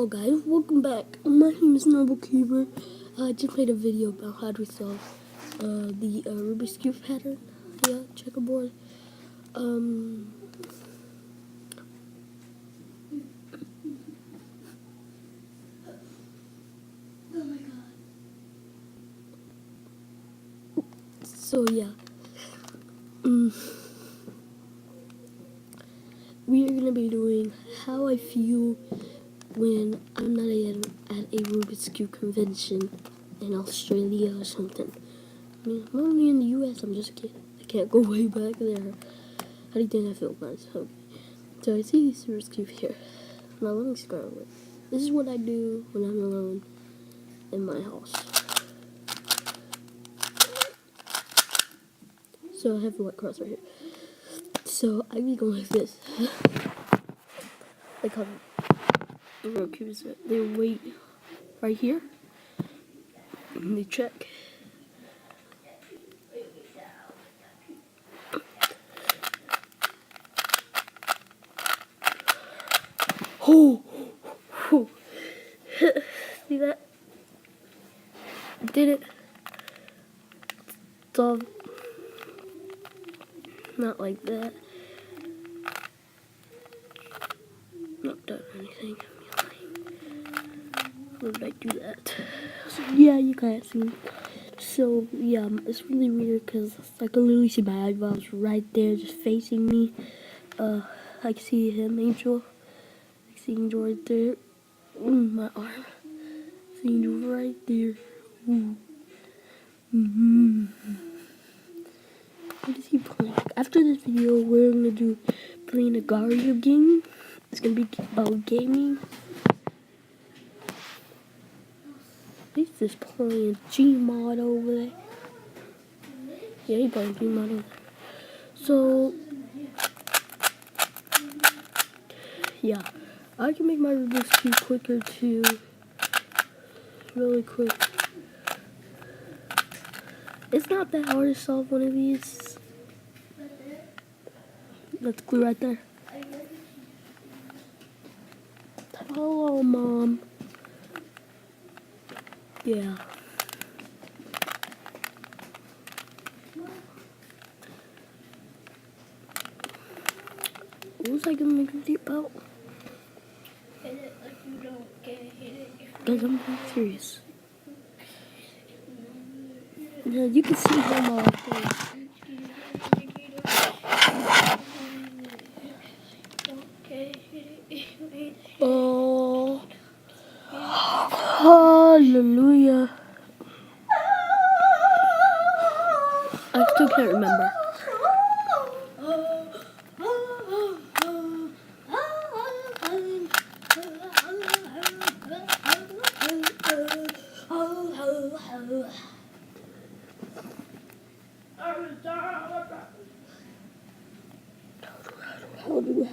Hello guys, welcome back. My name is Keeper. I just made a video about how to solve the Rubik's Cube pattern. Yeah, checkerboard. Oh my god. So yeah. We are gonna be doing how I feel when I'm not at a Rubik's Cube convention in Australia or something. I mean, I'm only in the US, I'm just kidding. I can't go way back there. How do you think I feel, guys? Okay. So I see these Rubik's Cube here. Now let me start with. This is what I do when I'm alone in my house. So I have the white cross right here. So I be going like this. Like how the Rubik's Cubes, they wait right here. And they check. Oh! See that? Did it? It's all not like that. Not done anything. Why did I do that? So, yeah, you can't see. So yeah, it's really weird because I can literally see my eyeballs right there, just facing me. I can see him, Angel. I see Angel right there. My arm. I see Angel right there. What is he playing? After this video, we're gonna do playing a Gario game. It's gonna be about gaming. He's just playing Gmod over there. Yeah, he's playing Gmod over there. So, yeah, I can make my Rubik's Cube quicker too. Really quick. It's not that hard to solve one of these. That's glue right there. Hello, Mom. Yeah. What was I gonna make a video about? Hit it like you don't get hit it. Guys, I'm being serious. Yeah, you can see him all day. Oh, hallelujah. I still can't remember.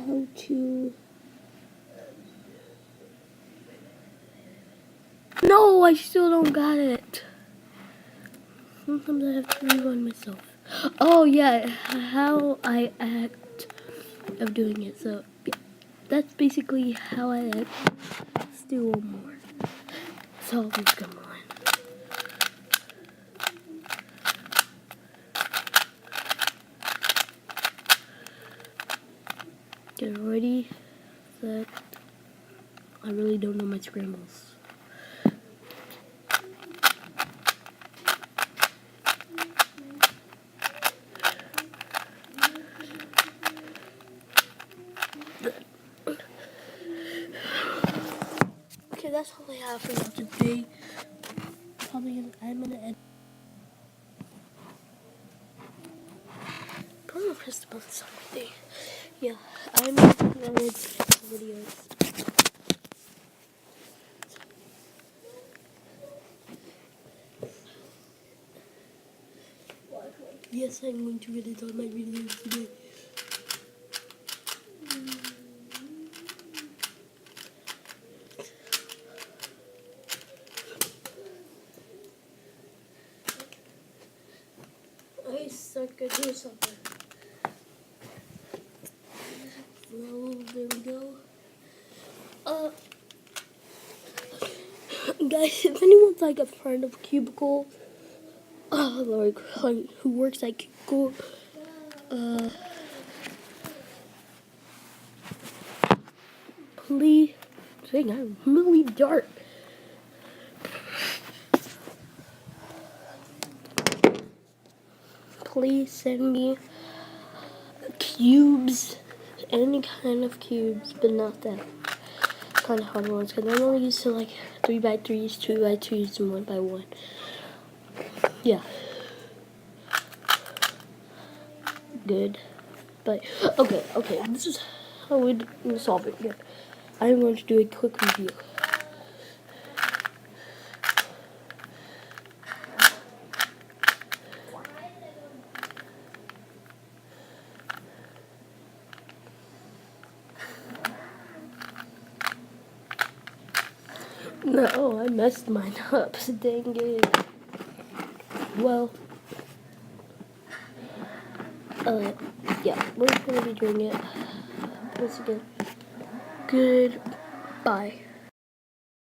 How to... No, I still don't got it. Sometimes I have to rerun myself. Oh yeah, how I act of doing it. So yeah, that's basically how I act. Let's do one more. So come on. Get ready. Set. I really don't know my scrambles. Okay, that's all I have for you today. I'm gonna end. I'm gonna press the button something. Yeah, I'm gonna edit videos. Yes, I'm going to edit all my videos today. I start to do something. Well, there we go. Guys, if anyone's like a friend of Cubicle, like who works at Cubicle, please, dang, I'm really dark. Please send me cubes, any kind of cubes, but not that kind of hard ones, because I'm only used to like 3x3s, 2x2s, and 1x1. Yeah. Good. But, okay, this is how we solve it here. I'm going to do a quick review. No, I messed mine up. Dang it. Well, yeah, we're gonna be doing it once again. Goodbye.